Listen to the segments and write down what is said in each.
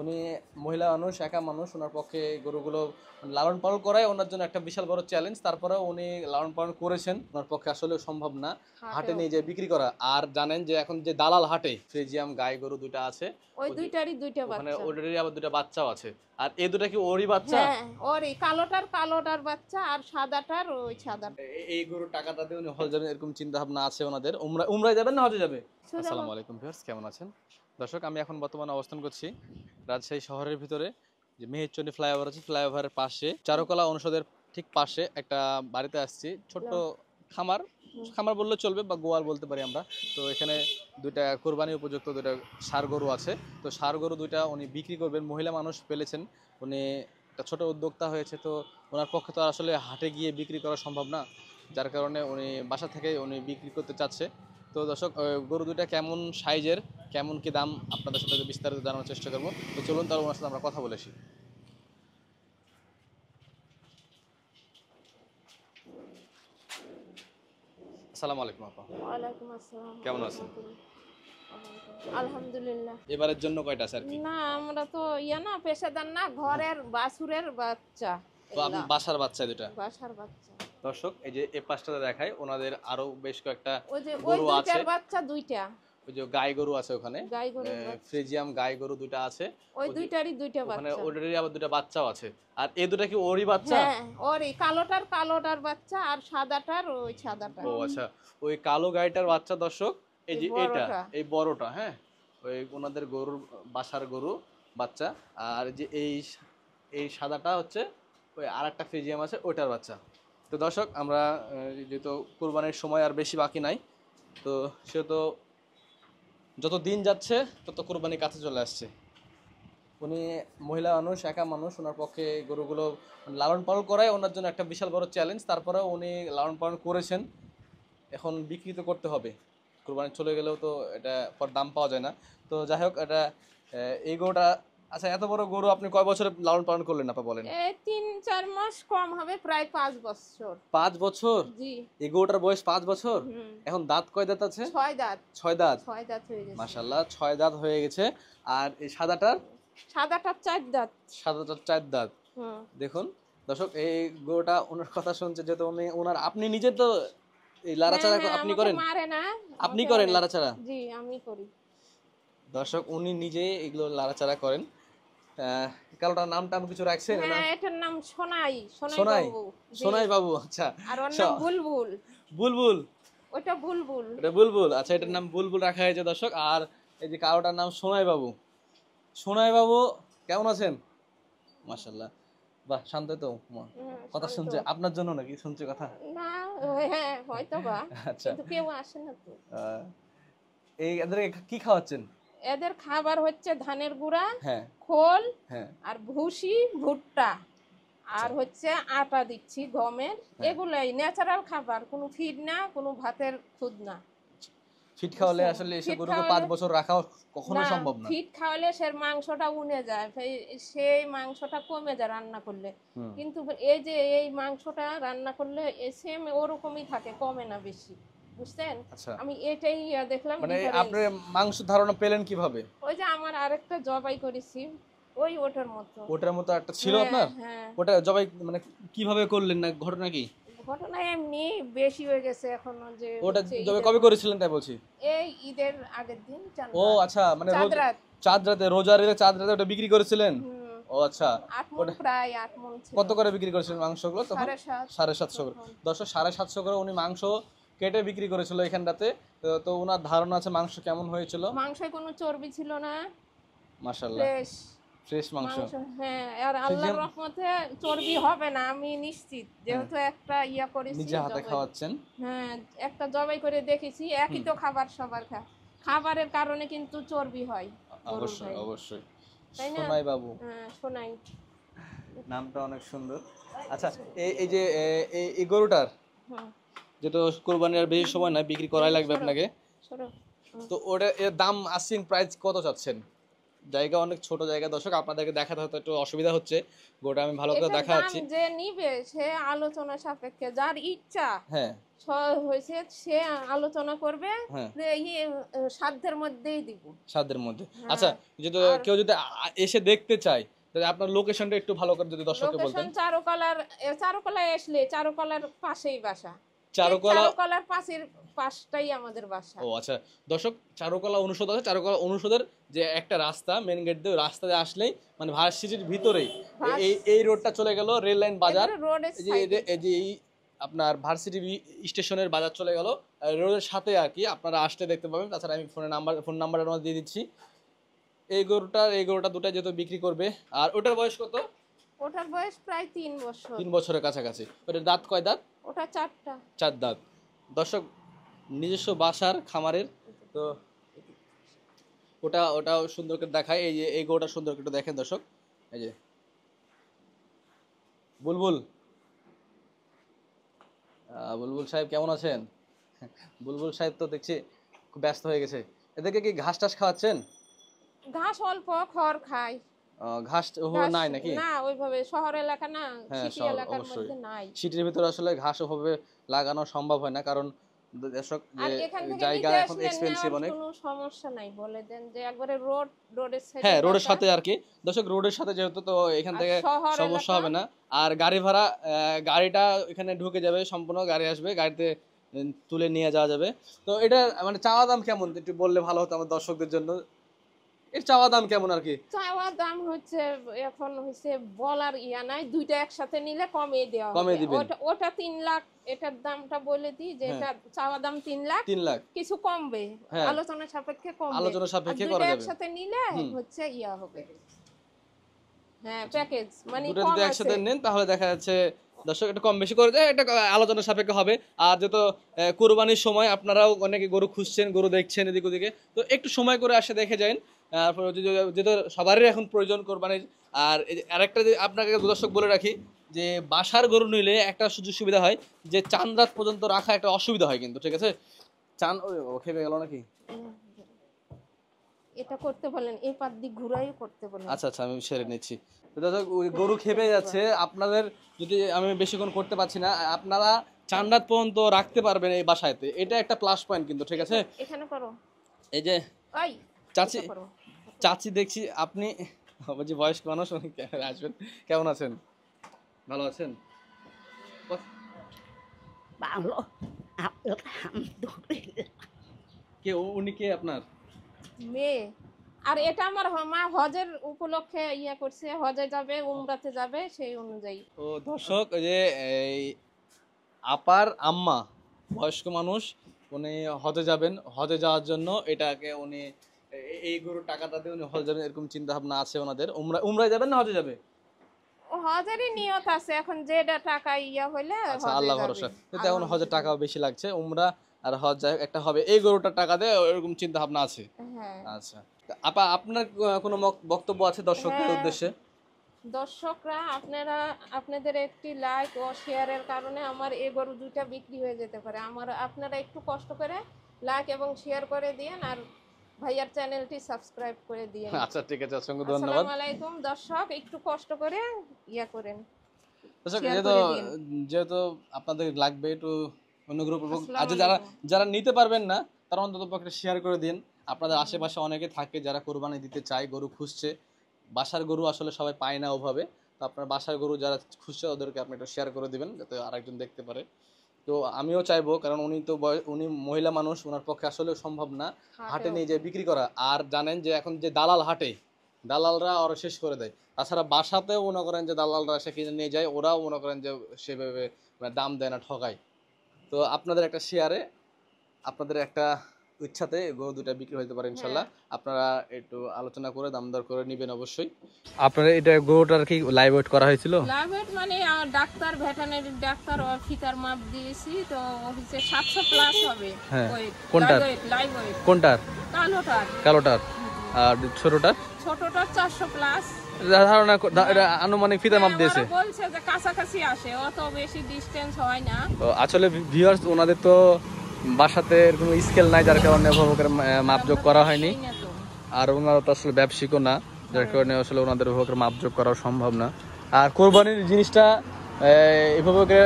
উনি মহিলা মানুষ, একা মানুষ, ওনার পক্ষে গরুগুলো লালন পালন করাই ওনার জন্য একটা বিশাল বড় চ্যালেঞ্জ। তারপরেও উনি লালন পালন করেছেন, ওনার পক্ষে আসলে সম্ভব না হাটে নিয়ে যে বিক্রি করা। আর জানেন যে এখন যে দালাল হাটে ফ্রিজিয়াম গাই গরু দুইটা আছে, ওই দুইটারই দুইটা ওখানে বাচ্চা। ওদেরই আবার দুইটা বাচ্চাও আছে। আর এই দুটা কি ওরই বাচ্চা? হ্যাঁ, ওরই কালোটার বাচ্চা আর সাদাটার ওই সাদাটা। এই গরুর টাকাটা দিয়ে উনি হজে যাবেন এরকম চিন্তা ভাবনা আছে ওনাদের। উমরায় যাবেন না হজে যাবে? আসসালামু আলাইকুম ভিউয়ার্স, কেমন আছেন দর্শক? আমি এখন বর্তমানে অবস্থান করছি রাজশাহী শহরের ভিতরে, যে মেহেরচণ্ডী ফ্লাইওভার আছে, ফ্লাইওভারের পাশে চারুকলা অনুষদের ঠিক পাশে একটা বাড়িতে আসছি। ছোট্ট খামার, খামার বললে চলবে বা গোয়াল বলতে পারি আমরা। তো এখানে দুইটা কোরবানি উপযুক্ত দুইটা ষাঁড় গরু আছে। তো ষাঁড় গরু দুইটা উনি বিক্রি করবেন, মহিলা মানুষ পেলেছেন, উনি একটা ছোট উদ্যোক্তা হয়েছে। তো ওনার পক্ষে তো আসলে হাটে গিয়ে বিক্রি করা সম্ভব না, যার কারণে উনি বাসা থেকে উনি বিক্রি করতে চাচ্ছে। তো দর্শক, গরু দুইটা কেমন সাইজের, কেমন কি দাম, আপনাদের সাথে বিস্তারিত জানানোর চেষ্টা করবো। তো চলুন তাহলে ওনার সাথে আমরা কথা বলেছি। আসসালামু আলাইকুম আপা। ওয়ালাইকুম আসসালাম। কেমন আছেন? আলহামদুলিল্লাহ। এবারের জন্য কয়টা আছে আর কি? না, আমরা তো না পেশাদার না, ঘরের বাছুরের বাচ্চা। তো আপনি বাসার বাচ্চা দুটা? বাসার বাচ্চা। দর্শক, এই যে এই পাশটাতে দেখায়, ওনাদের আরো বেশ কয়েকটা ওই যে ওই গরু আছে। দুইটার বাচ্চা দুইটা। ওই যে গাই গরু আছে ওখানে, গাই গরুর বাচ্চা। ফ্রিজিয়াম গাই গরু দুইটা আছে। ওই দুইটারই দুইটা ওখানে বাচ্চা। ওদেরই আবার দুইটা বাচ্চাও আছে। আর এই দুটা কি ওরই বাচ্চা? হ্যাঁ, ওরই কালোটার বাচ্চা আর সাদাটার ওই সাদাটা। ও আচ্ছা, ওই কালো গাইটার বাচ্চা দর্শক, এই যে এইটা, বড়টা। এই বড়টা, হ্যাঁ, ওই ওনাদের গরুর বাসার গরু বাচ্চা। আর যে এই সাদাটা হচ্ছে ওই আরেকটা ফ্রিজিয়াম আছে, ওইটার বাচ্চা। তো দর্শক, আমরা যেহেতু কোরবানির সময় আর বেশি বাকি নাই, তো সেহেতু যত দিন যাচ্ছে তত কোরবানি কাছে চলে আসছে। উনি মহিলা মানুষ, একা মানুষ, ওনার পক্ষে গরুগুলো লালন পালন করাই ওনার জন্য একটা বিশাল বড় চ্যালেঞ্জ। তারপরেও উনি লালন পালন করেছেন, এখন বিক্রি তো করতে হবে। কোরবানি চলে গেলেও তো এটা পর দাম পাওয়া যায় না। তো যাই হোক, এটা এই গরুটা, আচ্ছা এত বড় গরু আপনি কয় বছরে লালন পালন করলেন আপা বলেন? এই 3-4 মাস কম হবে, প্রায় 5 বছর। 5 বছর? জি। এই গরুটার বয়স 5 বছর? এখন দাঁত কয় দাঁত আছে? 6 দাঁত। 6 দাঁত? 6 দাঁত হয়ে গেছে। মাশাআল্লাহ, 6 দাঁত হয়ে গেছে। আর এই সাদাটার? সাদাটার 4 দাঁত। সাদাটার 4 দাঁত। দেখুন দর্শক, এই গরুটা ওনার কথা শুনছে, যেহেতু উনি ওনার, আপনি নিজে তো এই লাড়াচাড়া আপনি করেন? মারে না। আপনি করেন লাড়াচাড়া? জি, আমি করি। দর্শক, উনি নিজে এগুলো লাড়াচাড়া করেন। কালোটার নামটা আমি কিছু রাখছেন না? হ্যাঁ, এটার নাম সোনাই। সোনাই? বাবু। সোনাই বাবু, আচ্ছা। আর ওর নাম বুলবুল। বুলবুল? ওটা বুলবুল। এটা বুলবুল, আচ্ছা, এটার নাম বুলবুল রাখা হয়েছে দর্শক। আর এই যে কালোটার নাম সোনাই বাবু। সোনাই বাবু কেমন আছেন? মাশাআল্লাহ, বাহ, শান্ত তো কথা শুনছে। আপনার জন্য নাকি শুনছে কথা? না, হ্যাঁ হয়তো বা। আচ্ছা, কিন্তু কেউ আসে না তো। এই এদেরকে কি খাওয়াচ্ছেন? এদের খাবার হচ্ছে ধানের গুঁড়া, হ্যাঁ, খোল, হ্যাঁ, আর ভুসি, ভুট্টা, আর হচ্ছে আটা দিচ্ছি গমের। এগুলাই ন্যাচারাল খাবার, কোনো ফিড না, কোনো ভাতের খুদ না। ফিট খাওয়ালে আসলে এসব গরুকে 5 বছর রাখা কখনো সম্ভব না। ফিড খাওয়ালে মাংসটা উনে যায়, সেই মাংসটা কমে যায় রান্না করলে। কিন্তু এই যে এই মাংসটা রান্না করলে সেম ওরকমই থাকে, কমে না বেশি, বুঝছেন? আমি এটাই দেখলাম। মানে আপনি মাংস ধারণা পেলেন কিভাবে? ওই যে আমার আরেকটা জবাই করেছি, ওটার মতো একটা ছিল আপনার? ওটা জবাই মানে কিভাবে করলেন, না ঘটনা কি? ঘটনা এমনি বেশি হয়ে গেছে এখনো। যে ওটা জবাই কবে করেছিলেন তাই বলছি? এই ঈদের আগের দিন। ও আচ্ছা, মানে চাঁদ রাতে, রোজার ঈদে চাঁদ রাতে ওটা বিক্রি করেছিলেন? ও আচ্ছা, প্রায় 8 মণ ছিল। কত করে বিক্রি করেছিলেন মাংসগুলো তখন? 750 করে। 750 করে উনি মাংস কেটে বিক্রি করেছিল এখানটাতে। তো ওনার ধারণা আছে মাংস কেমন হয়েছিল। মাংসে কোনো চর্বি ছিল না, মাশাআল্লাহ, ফ্রেশ মাংস। হ্যাঁ, আর আল্লাহর রহমতে চর্বি হবে না, আমি নিশ্চিত, যেহেতু একটা করেছি, নিজে হাতে খাওয়াচ্ছেন। হ্যাঁ, একটা জবাই করে দেখেছি। একই তো খাবার, সবার খাবারের কারণে কিন্তু চর্বি হয়। অবশ্যই অবশ্যই। তাই না? সোনাই বাবু, হ্যাঁ, সোনাই নামটা অনেক সুন্দর। আচ্ছা, এই যে এই গরুটার যেহেতু কোরবানির বেশি সময় না, বিক্রি করাই লাগবে আপনাকে, তো ওটা এর দাম আস্কিং প্রাইস কত চাচ্ছেন? জায়গা অনেক ছোট জায়গা দর্শক, আপনাদেরকে দেখাতে হয়তো একটু অসুবিধা হচ্ছে, গোটা আমি ভালো করে এটার দেখাচ্ছি। দাম যে নিবে সে আলোচনা সাপেক্ষে, যার ইচ্ছা হ্যাঁ হয়েছে সে আলোচনা করবে, হ্যাঁ যে সাধ্যের মধ্যেই দিব। সাধ্যের মধ্যে। হ্যাঁ। আচ্ছা, যদি আর কেউ যদি এসে দেখতে চায়, তাহলে আপনার লোকেশনটা একটু ভালো করে যদি দর্শককে বলতেন। লোকেশন চারুকলায় আসলে চারুকলার পাশেই বাসা। চারুকলা চারুকলার পাশটাই আমাদের বাসা। ও আচ্ছা দর্শক, চারুকলা অনুষদ আছে, চারুকলা অনুষদের যে একটা রাস্তা মেন গেট দিয়ে, রাস্তা দিয়ে আসলেই মানে ভার্সিটির ভিতরেই এই রোডটা চলে গেল রেল লাইন বাজার, এই যে আপনার ভার্সিটি স্টেশনের বাজার চলে গেল রোডের সাথে আর কি, আপনারা আসতে দেখতে পাবেন। তাছাড়া আমি ফোন নাম্বার দিয়ে দিচ্ছি। এই গরুটা দুটা যেহেতু বিক্রি করবে। আর ওটার বয়স কত? ওটার বয়স প্রায় 3 বছর। 3 বছরের কাছাকাছি। ওটার দাঁত কয় দাঁত? ওটা 4টা। 4 দাঁত। দর্শক, নিজস্ব বাসার খামারের তো ওটাও সুন্দর করে দেখায়। এই যে এই গরুটা সুন্দর করে দেখেন দর্শক, এই যে বুলবুল বুলবুল সাহেব কেমন আছেন? বুলবুল সাহেব তো দেখছি খুব ব্যস্ত হয়ে গেছে। এদেরকে কি ঘাস টাস খাওয়াচ্ছেন? ঘাস অল্প খড় খায়। ঘাস নাই নাকি? না, ওইভাবে শহর এলাকা না, হ্যাঁ, সিটি এলাকার মধ্যে নাই। সিটির ভিতরে আসলে ঘাস ওভাবে লাগানো সম্ভব হয় না, কারণ দর্শক আর যে এখান থেকে জায়গা নিতে এখন আসলে এক্সপেন্সিভ অনেক। কোনো সমস্যা নাই, বলে দেন যে একবারে রোডের সাইডে। হ্যাঁ, রোডের সাথে আর কি দর্শক, রোডের সাথে যেহেতু, তো এখান থেকে সমস্যা হবে না। আর গাড়ি ভাড়া, গাড়িটা এখানে ঢুকে যাবে, সম্পূর্ণ গাড়ি আসবে, গাড়িতে তুলে নিয়ে যাওয়া যাবে। তো এটা মানে চাওয়া দাম কেমন একটু বললে ভালো হতো আমার দর্শকদের জন্য। এর চাওয়া দাম কেমন আর কি? চাওয়া দাম হচ্ছে এখন হচ্ছে বলার ইয়া নাই, দুইটা একসাথে নিলে কমে দেওয়া হবে। ওটা 3 লাখ, এটার দামটা বলে দিই যে এটা চাওয়া দাম 3 লাখ, কিছু কমবে, আলোচনা সাপেক্ষে কমবে, আলোচনা সাপেক্ষে করা যাবে। একসাথে নিলে হচ্ছে ইয়া হবে। হ্যাঁ, প্যাকেজ মানে দুটো যদি একসাথে নেন তাহলে দেখা যাচ্ছে দর্শক একটু কম বেশি করে দেয়, এটা আলোচনা সাপেক্ষে হবে। আর যেহেতু কুরবানির সময় আপনারাও অনেকে গরু খুঁজছেন, গরু দেখছেন এদিক ওদিকে, তো একটু সময় করে আসে দেখে যান। যেহেতু সবারই এখন প্রয়োজন কোরবানির। আর আরেকটা আপনাকে দর্শক বলে রাখি যে বাসার গরু নিলে একটা সুযোগ সুবিধা হয় যে চাঁদ রাত পর্যন্ত রাখা একটা অসুবিধা হয় কিন্তু, ঠিক আছে? চাঁদ খেপে গেল নাকি? এটা করতে বলেন, এই পাত দিয়ে ঘুরাইও করতে বলেন। আচ্ছা আচ্ছা, আমি সেরে নিচ্ছি। গরু খেপে যাচ্ছে, আপনাদের যদি আমি বেশিক্ষণ করতে পারছি না, আপনারা চাঁদ রাত পর্যন্ত রাখতে পারবেন এই বাসায়তে, এটা একটা প্লাস পয়েন্ট কিন্তু, ঠিক আছে? এখানে করো। এই যে চাচি দেখছি আপনি বলছি বয়স্ক মানুষ, আসবেন। কেমন আছেন? ভালো আছেন? ভালো। কে উনি? কে আপনার মেয়ে? আর এটা আমার মা হজের উপলক্ষে ইয়া করছে, হজে যাবে, উমরাতে যাবে, সেই অনুযায়ী। ও দর্শক, যে এই আপার আম্মা বয়স্ক মানুষ, উনি হজে যাবেন, হজে যাওয়ার জন্য এটাকে উনি এই গরুর টাকাটা দিয়ে উনি হজে যাবেন, এরকম চিন্তা ভাবনা আছে ওনাদের। উমরায় যাবেন না হজে যাবে? ও হজেরই নিয়ত আছে, এখন যেটা টাকা ইয়া হইলে আচ্ছা, আল্লাহ ভরসা। কিন্তু এখন হজের টাকাও বেশি লাগছে, উমরা আর হজ একটা হবে, এই গরুটার টাকা দিয়ে এরকম চিন্তা ভাবনা আছে। আচ্ছা আপা, আপনার কোনো বক্তব্য আছে দর্শকদের উদ্দেশ্যে? দর্শকরা, আপনাদের একটি লাইক ও শেয়ারের কারণে আমার এই গরু দুইটা বিক্রি হয়ে যেতে পারে। আপনারা একটু কষ্ট করে লাইক এবং শেয়ার করে দিয়েন, আর ভাইয়ার চ্যানেলটি সাবস্ক্রাইব করে দিয়েন। আচ্ছা ঠিক আছে, অসংখ্য ধন্যবাদ। আসসালামু আলাইকুম দর্শক, একটু কষ্ট করে ইয়া করেন। দর্শক, যেহেতু আপনাদের লাগবে একটু অন্য গ্রুপ, আজ যারা নিতে পারবেন না তারা অন্তত পক্ষে শেয়ার করে দিন। আপনাদের আশেপাশে অনেকে থাকে যারা কোরবানি দিতে চায়, গরু খুঁজছে, বাসার গরু আসলে সবাই পায় না ওভাবে, তো আপনার বাসার গরু যারা খুঁজছে ওদেরকে আপনি একটু শেয়ার করে দিবেন যাতে আরেকজন দেখতে পারে। তো আমিও চাইবো, কারণ উনি মহিলা মানুষ, ওনার পক্ষে আসলে সম্ভব না হাটে নিয়ে যেয়ে বিক্রি করা। আর জানেন যে এখন যে দালাল হাটে, দালালরা ওরা শেষ করে দেয়। তাছাড়া বাসাতেও মনে করেন যে দালালরা এসে কিনে নিয়ে যায়, ওরাও মনে করেন যে সেভাবে দাম দেয় না, ঠকায়। তো আপনাদের একটা শেয়ারে, আপনাদের একটা ইচ্ছাতে গরু দুটা বিক্রি হতে পারে ইনশাল্লাহ। আপনারা একটু আলোচনা করে দাম দর করে নেবেন অবশ্যই। আপনারা এটা গরুটার কি লাইভ ওয়েট করা হয়েছিল? লাইভ ওয়েট মানে ডাক্তার, ভেটেরিনারি ডাক্তার ও ফিতার মাপ দিয়েছি, তো হচ্ছে 700 প্লাস হবে। হ্যাঁ, কোনটার? লাইভ ওয়েট কোনটার? কালোটার। আর ছোটটার 400 প্লাস ধারণা, আনুমানিক ফিতার মাপ দিয়েছে, বলছে যে কাছাকাছি আসে, অত বেশি ডিসটেন্স হয় না। তো আসলে ভিউয়ার্স, ওনাদের তো বাসাতে এরকম স্কেল নাই, যার কারণে মাপযোগ করা হয়নি। আর ওনারা তো আসলে ব্যবসায়িকও না, যার কারণে আসলে ওনাদের উপর মাপজোক করা সম্ভব না। আর কোরবানির জিনিসটা এভাবে করে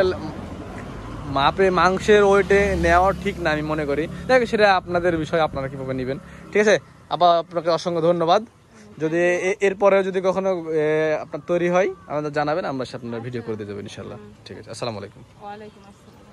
মাপে মাংসের ওয়েটে নেওয়া ঠিক না আমি মনে করি। দেখো সেটা আপনাদের বিষয়, আপনারা কিভাবে নেবেন। ঠিক আছে, আবার আপনাকে অসংখ্য ধন্যবাদ। যদি এরপরে যদি কখনো আপনার তৈরি হয় আমাদের জানাবেন, আমরা আপনার ভিডিও করে দিয়ে যাবো ইনশাল্লাহ। ঠিক আছে, আসসালামু আলাইকুম। ওয়ালাইকুম আসসালাম।